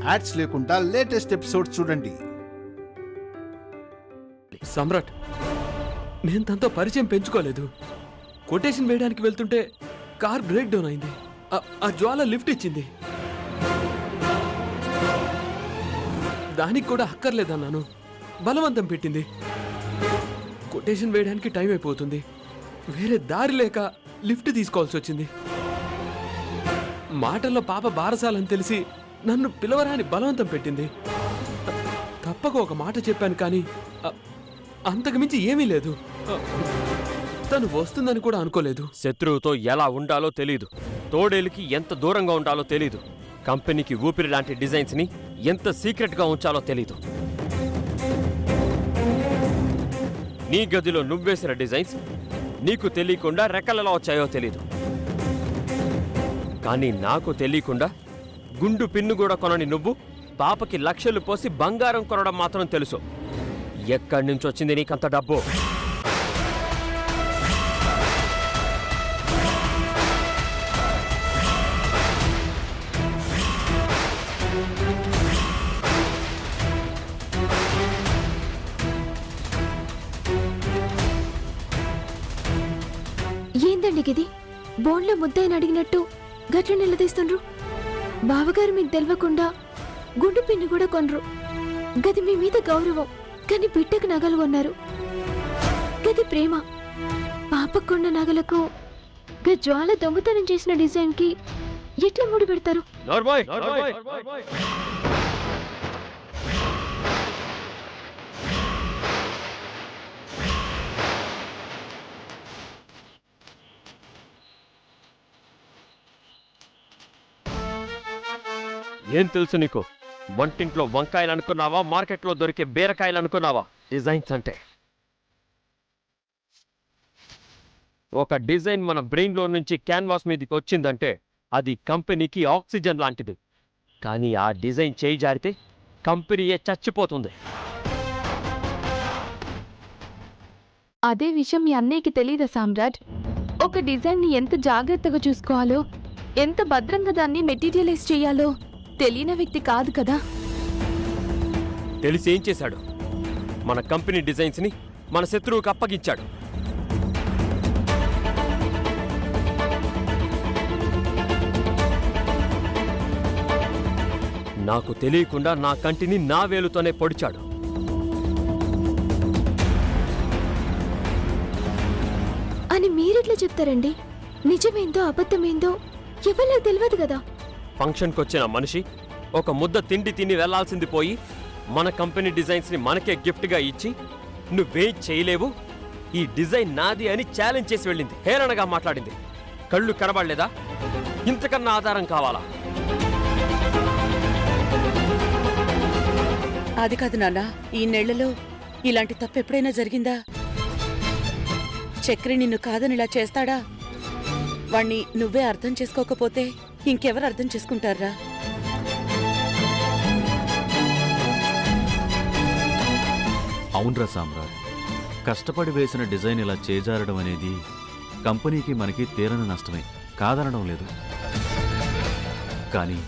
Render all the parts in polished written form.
Ads లేకుండా latest episodes చూడండి. సమ్రాట్, నేను తనతో పరిచయం పెంచుకోలేదు. కొటేషన్ వేయడానికి వెళ్తుంటే కార్ బ్రేక్ డౌన్ అయింది. ఆ జ్వాల లిఫ్ట్ ఇచ్చింది. దానికి కూడా అక్కర్లేదన్నాను. బలవంతం పెట్టింది. కొటేషన్ వేయడానికి టైం అయిపోతుంది. వేరే దారి లేక లిఫ్ట్ తీసుకోవాల్సి వచ్చింది. మాటల్లో పాప బారసాలని తెలిసి నన్ను పిలవరాని బలవంతం పెట్టింది. తప్పక ఒక మాట చెప్పాను, కానీ అంతకుమించి ఏమీ లేదు. తను వస్తుందని కూడా అనుకోలేదు. శత్రువుతో ఎలా ఉండాలో తెలీదు, తోడేలికి ఎంత దూరంగా ఉండాలో తెలీదు, కంపెనీకి ఊపిరి లాంటి డిజైన్స్ ని ఎంత సీక్రెట్గా ఉంచాలో తెలీదు. నీ గదిలో నువ్వేసిన డిజైన్స్ నీకు తెలియకుండా రెక్కలలో వచ్చాయో తెలీదు, కానీ నాకు తెలియకుండా గుండు పిన్ను కూడా కొనని నువ్వు పాపకి లక్షలు పోసి బంగారం కొనడం మాత్రం తెలుసు. ఎక్కడి నుంచి వచ్చింది నీకంత డబ్బు? ఏందండి గిది? బోన్లో ముద్దాయిని అడిగినట్టు గట్ల నిలదీస్తుండ్రు. బావగారు మీకు తెలవకుండా గుండు పిన్ని కూడా కొనరు. గది మీ మీద గౌరవం, కానీ బిడ్డకు నగలు కొన్నారు. గది ప్రేమ. పాపకున్న నగలకు జ్వాల దొంగతనం చేసిన డిజైన్ కి ఎట్లా ముడి పెడతారు? ఏం తెలుసు నీకు? వంటింట్లో వంకాయలు అనుకున్నావా, మార్కెట్లో దొరికే బీరకాయలు అనుకున్నావా డిజైన్స్ అంటే? ఒక డిజైన్ మన బ్రెయిన్లో నుంచి క్యాన్వాస్ మీదకి వచ్చిందంటే అది కంపెనీకి ఆక్సిజన్ లాంటిది. కానీ ఆ డిజైన్ చేయి జారితే కంపెనీయే చచ్చిపోతుంది. అదే విషయం మీ అన్నయ్యకి తెలీదా సామ్రాట్? ఒక డిజైన్ని ఎంత జాగ్రత్తగా చూసుకోవాలో, ఎంత భద్రంగా దాన్ని మెటీరియలైజ్ చేయాలో తెలియని వ్యక్తి కాదు కదా. తెలిసి ఏం చేశాడు? మన కంపెనీ డిజైన్స్ని మన శత్రువుకు అప్పగించాడు. నాకు తెలియకుండా నా కంటిని నా వేలుతోనే పొడిచాడు. అని మీరెట్లా చెప్తారండి? నిజమేందో అబద్ధమేందో ఎవరికి తెలియదు కదా. ఫంక్షన్కి వచ్చిన మనిషి ఒక ముద్ద తిండి తిని వెళ్లాల్సింది పోయి మన కంపెనీ డిజైన్స్ని మనకే గిఫ్ట్గా ఇచ్చి నువ్వేం చేయలేవు, ఈ డిజైన్ నాది అని ఛాలెంజ్ చేసి వెళ్ళింది. హేళనగా మాట్లాడింది. కళ్ళు కనబడలేదా? ఇంతకన్నా ఆధారం కావాలా? అది కాదు నాన్న, ఈ నెళ్లలో ఇలాంటి తప్పు ఎప్పుడైనా జరిగిందా? చక్రి నిన్ను కాదనిలా చేస్తాడా? వాణ్ణి నువ్వే అర్థం చేసుకోకపోతే ఇంకెవరు అర్థం చేసుకుంటారా? అవునరా సామ్రాట్, కష్టపడి వేసిన డిజైన్ ఇలా చేజారడం అనేది కంపెనీకి మనకి తీరని నష్టమే, కాదనడం లేదు. కానీ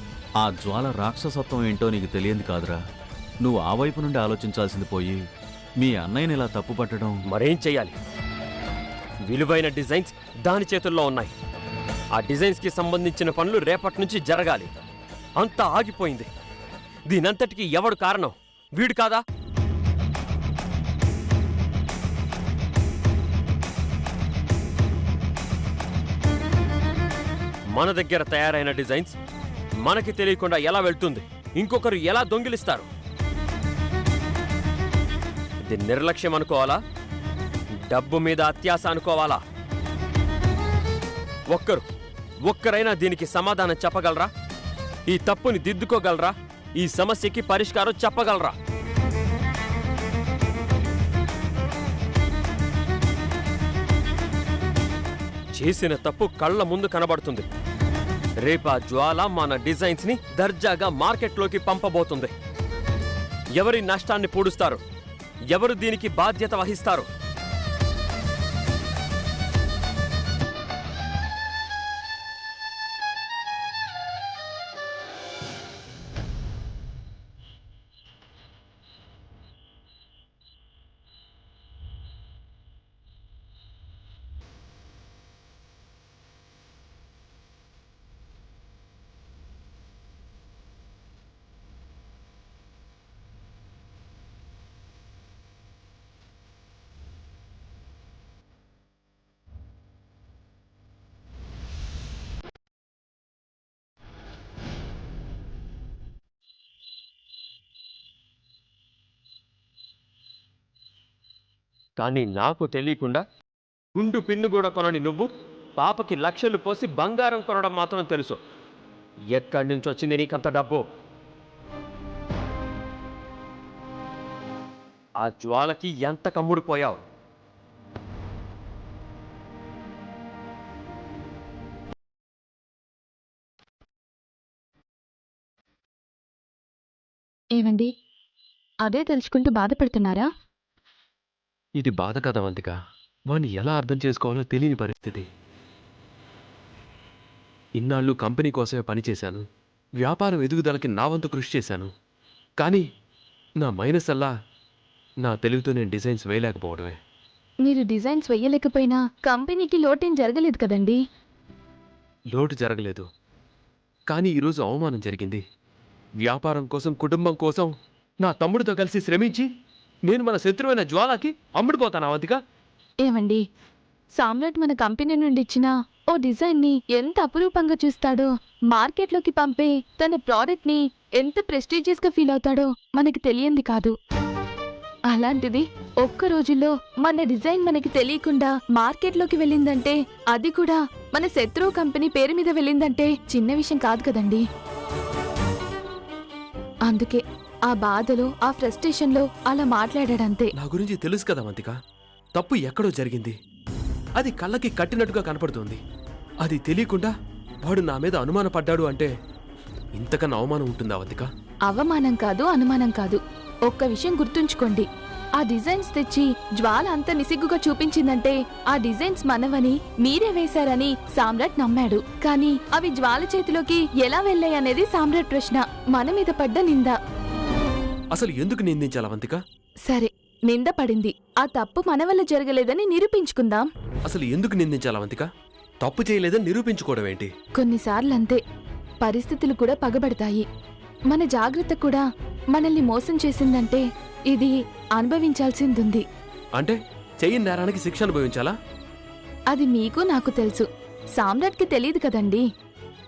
ఆ జ్వాల రాక్షసత్వం ఏంటో నీకు తెలియంది కాదురా. నువ్వు ఆ వైపు నుండి ఆలోచించాల్సింది పోయి మీ అన్నయ్యని ఇలా తప్పు పట్టడం. మరేం చెయ్యాలి? విలువైన డిజైన్స్ దాని చేతుల్లో ఉన్నాయి. ఆ డిజైన్స్కి సంబంధించిన పనులు రేపటి నుంచి జరగాలి. అంతా ఆగిపోయింది. దీనంతటికీ ఎవడు కారణం? వీడు కాదా? మన దగ్గర తయారైన డిజైన్స్ మనకి తెలియకుండా ఎలా వెళ్తుంది? ఇంకొకరు ఎలా దొంగిలిస్తారు? ఇది నిర్లక్ష్యం అనుకోవాలా? డబ్బు మీద అత్యాశ అనుకోవాలా? ఒక్కరైనా దీనికి సమాధానం చెప్పగలరా? ఈ తప్పుని దిద్దుకోగలరా? ఈ సమస్యకి పరిష్కారం చెప్పగలరా? చేసిన తప్పు కళ్ళ ముందు కనబడుతుంది. రేపా జ్వాల మన డిజైన్స్ ని దర్జాగా మార్కెట్లోకి పంపబోతుంది. ఎవరి నష్టాన్ని పూడుస్తారు? ఎవరు దీనికి బాధ్యత వహిస్తారు? కానీ నాకు తెలియకుండా గుండు పిన్ను కూడా కొనని నువ్వు పాపకి లక్షలు పోసి బంగారం కొనడం మాత్రం తెలుసు. ఎక్కడి నుంచి వచ్చింది నీకంత డబ్బు? ఆ జ్వాలకి ఎంత కమ్ముడిపోయావు? ఏమండి, అదే తెలుసుకుంటూ బాధపడుతున్నారా? ఇది బాధ కదా వంతిక. వాణ్ణి ఎలా అర్థం చేసుకోవాలో తెలియని పరిస్థితి. ఇన్నాళ్ళు కంపెనీ కోసమే పనిచేశాను. వ్యాపారం ఎదుగుదలకి నా వంతు కృషి చేశాను. కానీ నా మైనస్ అల్లా నా తెలివితో నేను డిజైన్స్ వేయలేకపోవడమే. మీరు డిజైన్స్ వెయ్యలేకపోయినా కంపెనీకి లోటేం జరగలేదు కదండి. లోటు జరగలేదు, కానీ ఈరోజు అవమానం జరిగింది. వ్యాపారం కోసం, కుటుంబం కోసం నా తమ్ముడితో కలిసి శ్రమించి నేను మన శత్రువైన జ్వాలకి అమ్ముడుపోతాను అవంతిక. ఏమండి, సామ్రాట్ మన కంపెనీ నుండి ఇచ్చిన ఓ డిజైన్ని ఎంత అపురూపంగా చూస్తాడో, మార్కెట్లోకి పంపే తన ప్రోడక్ట్ని ఎంత ప్రెస్టీజియస్గా ఫీల్ అవుతాడో మనకి తెలియంది కాదు. అలాంటిది ఒక్క రోజుల్లో మన డిజైన్ మనకి తెలియకుండా మార్కెట్లోకి వెళ్ళిందంటే, అది కూడా మన శత్రువు కంపెనీ పేరు మీద వెళ్ళిందంటే చిన్న విషయం కాదు కదండి. అందుకే ఆ బాధలో, ఆ ఫ్రస్ట్రేషన్లో అలా మాట్లాడాడంతే. నా గురించి తెలుసు కదా వంతిక, తప్పు ఎక్కడో జరిగింది. అది కళ్ళకి కట్టినట్టుగా కనపడుతోంది. అది తెలియకుండా వాడు నా మీద అనుమానపడ్డాడు అంటే ఇంతకన్నా అవమానం ఉంటుందా వంతిక? అవమానం కాదు, అనుమానం కాదు. ఒక్క విషయం గుర్తుంచుకోండి, ఆ డిజైన్స్ తెచ్చి జ్వాల అంత నిసిగ్గుగా చూపించిందంటే ఆ డిజైన్స్ మనవని, మీరే వేశారని సామ్రాట్ నమ్మాడు. కానీ అవి జ్వాల చేతిలోకి ఎలా వెళ్ళాయనేది సామ్రాట్ ప్రశ్న, మన మీద పడ్డ నింద. అసలు ఎందుకు నిందించాలి అవంతిక? సరే, నింద పడింది, ఆ తప్పు మన వల్ల జరగలేదని నిరూపించుకుందాం. అసలు ఎందుకు నిందించాలి అవంతిక? తప్పు చేయలేదని నిరూపించుకోవడం ఏంటి? కొన్నిసార్లంతే, పరిస్థితులు కూడా పగబడతాయి. మన జాగ్రత్త కూడా మనల్ని మోసం చేసిందంటే ఇది అనుభవించాల్సిందుంది. అంటే చెయ్యని నేరానికి శిక్ష అనుభవించాలా? అది మీకు నాకు తెలుసు, సామ్రాట్కి తెలియదు కదండి.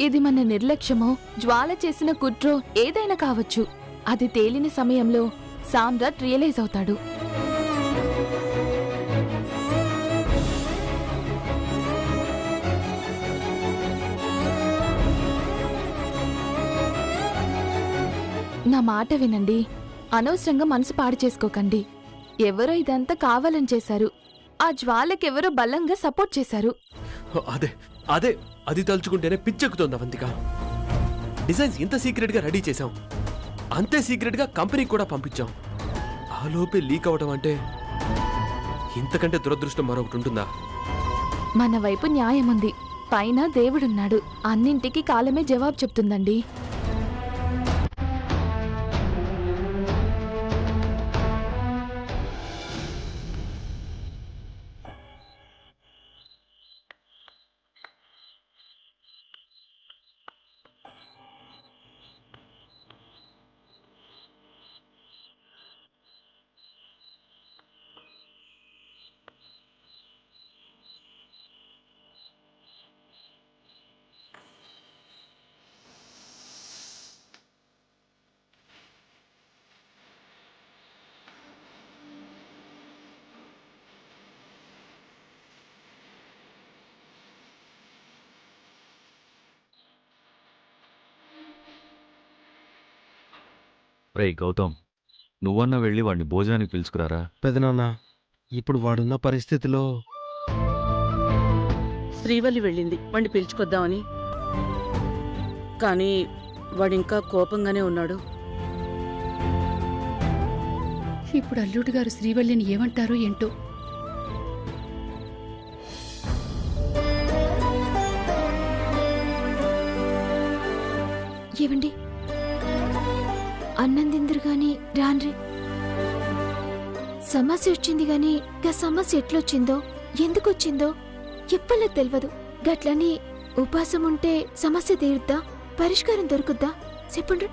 ఇది మన నిర్లక్ష్యమో, జ్వాల చేసిన కుట్రో ఏదైనా కావచ్చు. అది తేలిన సమయంలో సామ్రాట్ రియలైజ్ అవుతాడు. నా మాట వినండి, అనవసరంగా మనసు పాడు చేసుకోకండి. ఎవరో ఇదంతా కావాలని చేశారు. ఆ జ్వాలకెవరో బలంగా సపోర్ట్ చేశారు. అదే అదే అది తలుచుకుంటేనే పిచ్చెక్కుతోంది అవంతిక. డిజైన్స్ ఇంత సీక్రెట్గా రెడీ చేశాం, అంతే సీక్రెట్గా కంపెనీకి కూడా పంపించాం. ఆ లోపే లీక్ అవడం అంటే ఇంతకంటే దురదృష్టం మరొకటి ఉంటుందా? మన వైపు న్యాయముంది, పైన దేవుడున్నాడు. అన్నింటికీ కాలమే జవాబు చెప్తుందండి. రేయ్ గౌతమ్, నువ్వన్నా వెళ్ళి వాడిని భోజనానికి పిలుచుకురారా. పెదనాన్న, ఇప్పుడు వాడున్న పరిస్థితిలో శ్రీవల్లి వెళ్ళింది వాణ్ణి పిలుచుకొద్దామని. కానీ వాడింకా కోపంగానే ఉన్నాడు. ఇప్పుడు అల్లుడు గారు శ్రీవల్లిని ఏమంటారో ఏంటో. ఏవండి, అన్నం తిందురు గాని రాన్రి. సమస్య వచ్చింది గాని గా సమస్య ఎట్లొచ్చిందో, ఎందుకొచ్చిందో ఎప్పలే తెలియదు. గట్లని ఉపాసం ఉంటే సమస్య తీరుద్దా, పరిష్కారం దొరుకుద్దా? చెప్పండి.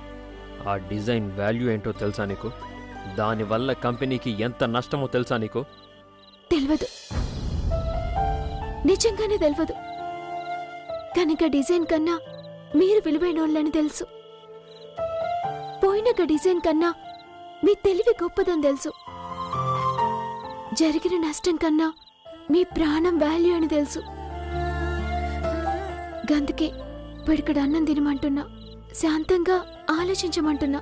ఆ డిజైన్ వాల్యూ ఏంటో తెలుసా నీకు? దానివల్ల కంపెనీకి ఎంత నష్టమో తెలుసా నీకు? తెలియదు, నిజంగానే తెలియదు. కనుక డిజైన్ కన్నా మీరు విలువైనోళ్ళని తెలుసు. పోయినక డిజైన్ కన్నా మీ తెలివి గొప్పదని తెలుసు. జరిగిన నష్టం కన్నా మీ ప్రాణం వాల్యూ అని తెలుసు. గందుకే పిడికడ అన్నం తినమంటున్నా, శాంతంగా ఆలోచించమంటున్నా.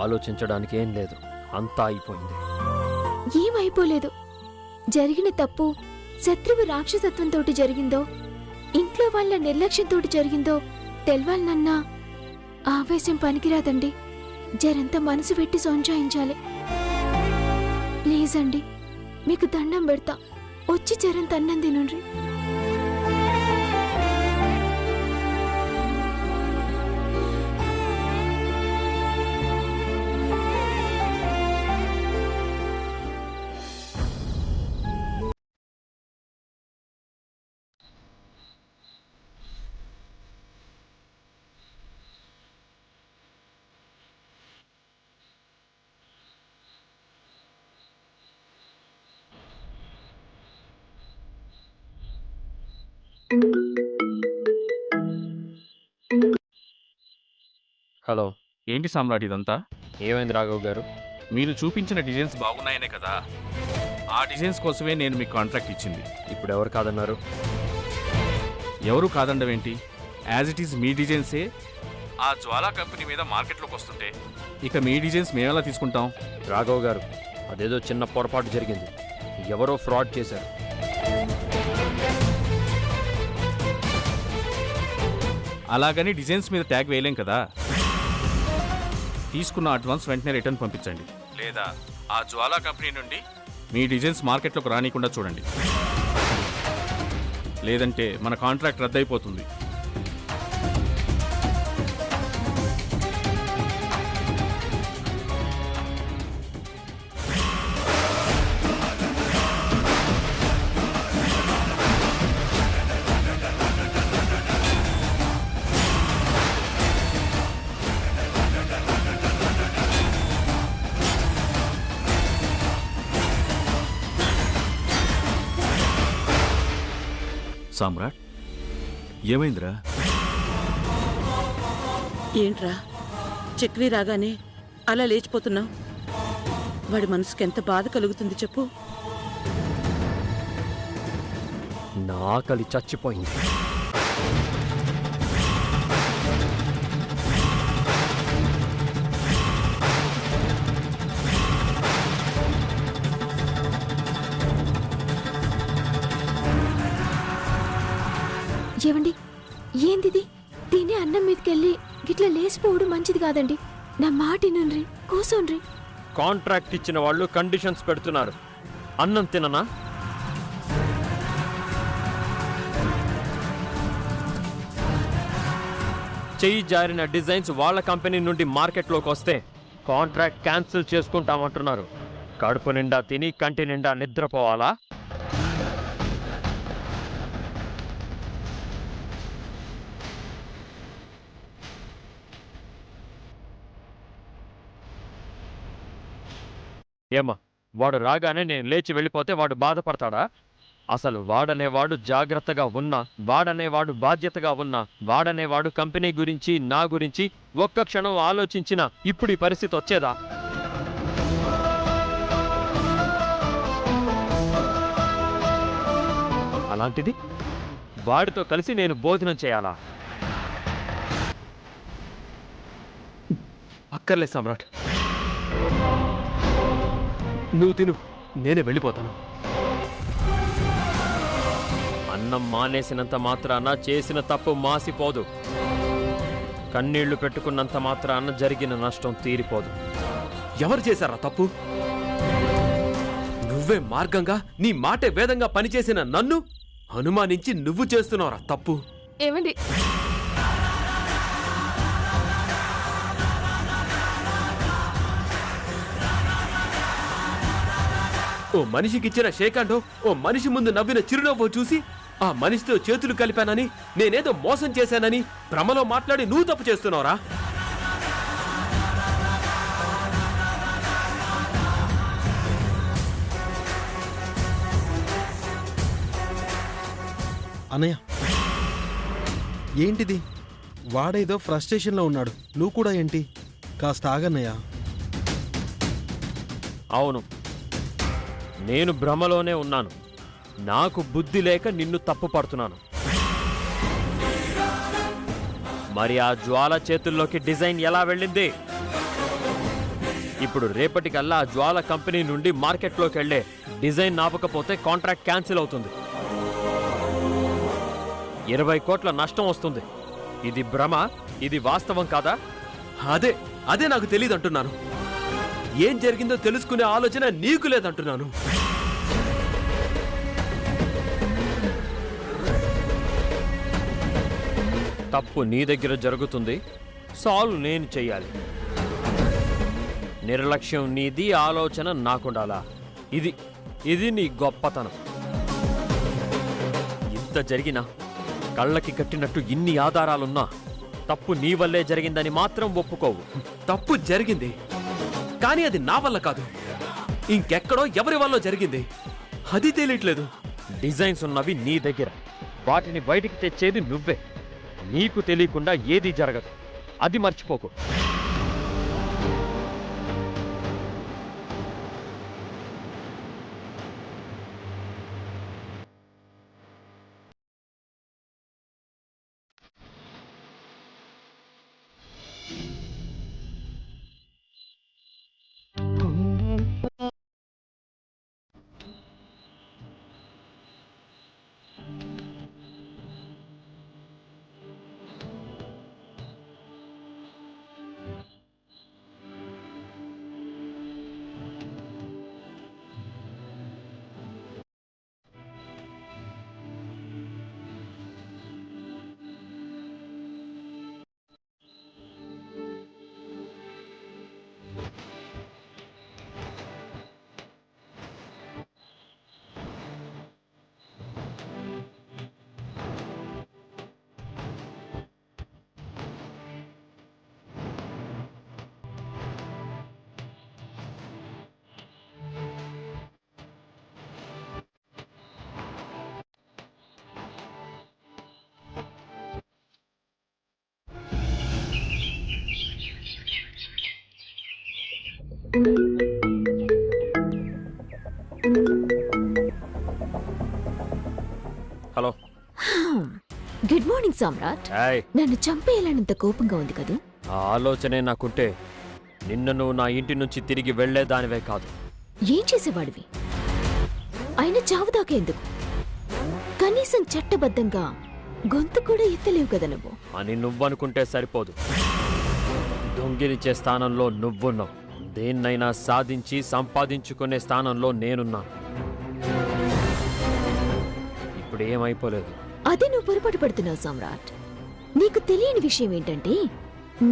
ఆలోచించడానికి ఏం లేదు, అంతా అయిపోయింది. ఏమైపోలేదు. జరిగిన తప్పు శత్రువు రాక్షసత్వంతోటి జరిగిందో, ఇంట్లో వాళ్ళ నిర్లక్ష్యంతోటి జరిగిందో తెల్వాలనన్నా ఆవేశం పనికిరాదండి. జరంతా మనసు పెట్టి సొంచాయించాలి. ప్లీజ్ అండి, మీకు దండం పెడతా, వచ్చి జరంత అన్నం తినుండ్రి. హలో, ఏంటి సామ్రాట్ ఇదంతా? ఏమైంది రాఘవ్ గారు? మీరు చూపించిన డిజైన్స్ బాగున్నాయనే కదా, ఆ డిజైన్స్ కోసమే నేను మీకు కాంట్రాక్ట్ ఇచ్చింది. ఇప్పుడు ఎవరు కాదన్నారు? ఎవరు కాదండవేంటి? యాజ్ ఇట్ ఈస్ మీ డిజైన్సే ఆ జ్వాలా కంపెనీ మీద మార్కెట్లోకి వస్తుంటే ఇక మీ డిజైన్స్ మేమెలా తీసుకుంటాం? రాఘవ్ గారు, అదేదో చిన్న పొరపాటు జరిగింది. ఎవరో ఫ్రాడ్ చేశారు. అలాగని డిజైన్స్ మీద ట్యాగ్ వేయలేం కదా. తీసుకున్న అడ్వాన్స్ వెంటనే రిటర్న్ పంపించండి, లేదా ఆ జ్వాలా కంపెనీ నుండి మీ డిజైన్స్ మార్కెట్లోకి రానికుండా చూడండి. లేదంటే మన కాంట్రాక్ట్ రద్దయిపోతుంది. సామ్రాట్, ఏమైందిరా? ఏంట్రా చక్రి రాగానే అలా లేచిపోతున్నావు? వాడి మనసుకి ఎంత బాధ కలుగుతుంది చెప్పు. నా ఆకలి చచ్చిపోయింది. ఏవండి, ఏందిది? తినే అన్నం మీదకెళ్ళి గిట్లా లేచిపోవడం మంచిది కాదండి. నా మాట వినుండ్రి, కూసోండ్రి. కాంట్రాక్ట్ ఇచ్చిన వాళ్ళు కండిషన్స్ పెడుతున్నారు. అన్నం తిననా? చెయ్యి జారిన డిజైన్స్ వాళ్ళ కంపెనీ నుండి మార్కెట్లోకి వస్తే కాంట్రాక్ట్ క్యాన్సిల్ చేసుకుంటామంటున్నారు. కడుపు నిండా తిని కంటి నిండా నిద్రపోవాలా? ఏమా, వాడు రాగానే నేను లేచి వెళ్ళిపోతే వాడు బాధపడతాడా? అసలు వాడనేవాడు జాగ్రత్తగా ఉన్నా, వాడనేవాడు బాధ్యతగా ఉన్నా, వాడనేవాడు కంపెనీ గురించి నా గురించి ఒక్క క్షణం ఆలోచించినా ఇప్పుడు ఈ పరిస్థితి వచ్చేదా? అలాంటిది వాడితో కలిసి నేను భోజనం చేయాలా? అక్కర్లేదు సమ్రాట్, నువ్వు తిను, నేనే వెళ్ళిపోతాను. అన్నం మానేసినంత మాత్రాన చేసిన తప్పు మాసిపోదు. కన్నీళ్లు పెట్టుకున్నంత మాత్రాన జరిగిన నష్టం తీరిపోదు. ఎవరు చేశారా తప్పు? నువ్వే మార్గంగా, నీ మాటే వేదంగా పనిచేసిన నన్ను అనుమానించి నువ్వు చేస్తున్నావురా తప్పు. ఏమండి, ఓ మనిషికిచ్చిన షేకాండో, ఓ మనిషి ముందు నవ్విన చిరునవ్వు చూసి ఆ మనిషితో చేతులు కలిపానని, నేనేదో మోసం చేశానని భ్రమలో మాట్లాడి నువ్వు తప్పు చేస్తున్నావురా. అన్నయ్య, ఏంటిది? వాడేదో ఫ్రస్ట్రేషన్లో ఉన్నాడు, నువ్వు కూడా ఏంటి? కాస్త ఆగన్నయ్య. అవును, నేను భ్రమలోనే ఉన్నాను. నాకు బుద్ధి లేక నిన్ను తప్పు పడుతున్నాను. మరి ఆ జ్వాల చేతుల్లోకి డిజైన్ ఎలా వెళ్ళింది? ఇప్పుడు రేపటికల్లా ఆ జ్వాల కంపెనీ నుండి మార్కెట్లోకి వెళ్ళే డిజైన్ ఆపకపోతే కాంట్రాక్ట్ క్యాన్సిల్ అవుతుంది. 20 కోట్ల నష్టం వస్తుంది. ఇది భ్రమ, ఇది వాస్తవం కాదా? అదే నాకు తెలియదు అంటున్నాను. ఏం జరిగిందో తెలుసుకునే ఆలోచన నీకు లేదంటున్నాను. తప్పు నీ దగ్గర జరుగుతుంది, సాల్వ్ నేను చెయ్యాలి. నిర్లక్ష్యం నీది, ఆలోచన నాకుండాలా? ఇది నీ గొప్పతనం. ఇంత జరిగినా కళ్ళకి కట్టినట్టు ఇన్ని ఆధారాలున్నా తప్పు నీ వల్లే జరిగిందని మాత్రం ఒప్పుకోవు. తప్పు జరిగింది, కానీ అది నా వల్ల కాదు, ఇంకెక్కడో ఎవరి వల్ల జరిగింది. అది తెలియట్లేదు. డిజైన్స్ ఉన్నవి నీ దగ్గర, వాటిని బయటికి తెచ్చేది నువ్వే. నీకు తెలియకుండా ఏదీ జరగదు, అది మర్చిపోకు. హలో. గుడ్ మార్నింగ్ సామ్రాట్. నన్ను చంపేయాలన్నంత కోపంగా ఉంది కదూ? ఆ ఆలోచనే నాకుంటే నిన్ను నా ఇంటి నుంచి తిరిగి వెళ్లేదానివే కాదు. ఏం చేసేవాడివి? అయినా చావుదాకా ఎందుకు? కనీసం చట్టబద్ధంగా గొంతు కూడా ఎత్తలేవు కదా నువ్వు. అని నువ్వనుకుంటే సరిపోదు. దొంగిలించే స్థానంలో నువ్వున్నావు, దేన్నైనా సాధించి సంపాదించుకునే స్థానంలో నేనున్నాను. ఇప్పుడు ఏమైపోలేదు. అదే నువ్వు పొరపాటు పడుతున్నావు సామ్రాట్. నీకు తెలియని విషయం ఏంటంటే,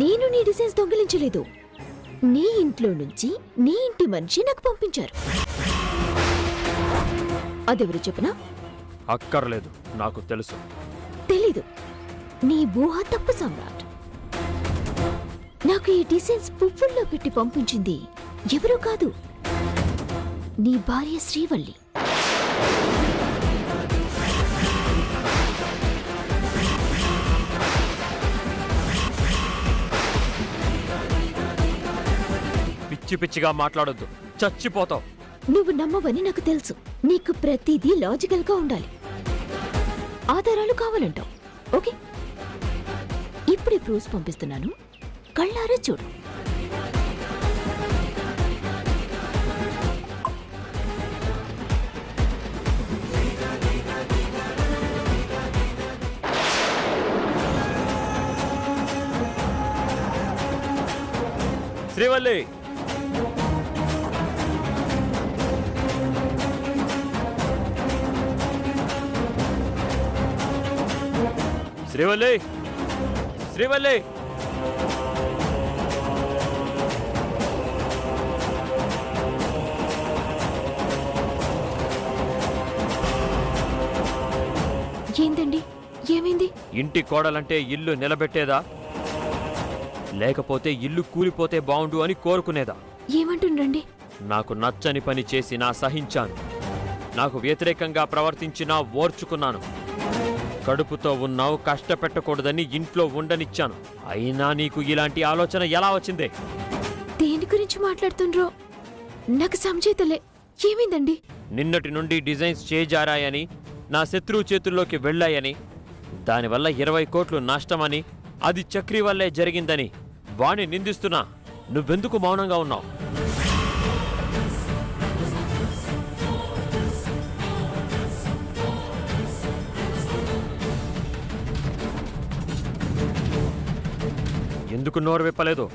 నేను నీ డిజైన్స్ దొంగిలించలేదు. నీ ఇంట్లో నుంచి నీ ఇంటి మనిషి నాకు పంపించారు. అదెవరు చెప్పనా? అక్కర్లేదు, నాకు తెలుసు. తెలీదు. నీ ఊహ తప్పు సామ్రాట్. నాకు ఈ డిజైన్స్ పువ్వుల్లో పెట్టి పంపించింది ఎవరూ కాదు, నీ భార్య శ్రీవల్లి. పిచ్చి పిచ్చిగా మాట్లాడొద్దు, చచ్చిపోతావు. నువ్వు నమ్మవని నాకు తెలుసు. నీకు ప్రతిదీ లాజికల్ గా ఉండాలి. ఆధారాలు కావాలంటావు. ఓకే, ఇప్పుడే ప్రూఫ్స్ పంపిస్తున్నాను, కళ్ళారా చూడు. శ్రీవల్లి, శ్రీవల్లి, శ్రీవల్లి. ఏందండి, ఏమైంది? ఇంటి కోడలంటే ఇల్లు నిలబెట్టేదా, లేకపోతే ఇల్లు కూలిపోతే బావుండు అని కోరుకునేదా? ఏమంటుండండి? నాకు నచ్చని పని చేసినా సహించాను, నాకు వ్యతిరేకంగా ప్రవర్తించినా ఓర్చుకున్నాను. కడుపుతో ఉన్నావు, కష్టపెట్టకూడదని ఇంట్లో ఉండనిచ్చాను. అయినా నీకు ఇలాంటి ఆలోచన ఎలా వచ్చిందే? దేని గురించి మాట్లాడుతుండ్రో నాకు సంజేతలే. ఏమైందండి? నిన్నటి నుండి డిజైన్స్ చేజారాయని, నా శత్రువు చేతుల్లోకి వెళ్ళాయని, దానివల్ల 20 కోట్లు నష్టమని, అది చక్రి వల్లే జరిగిందని వాణ్ణి నిందిస్తున్నా నువ్వెందుకు మౌనంగా ఉన్నావు? ఎందుకు నోరు విప్పలేదు?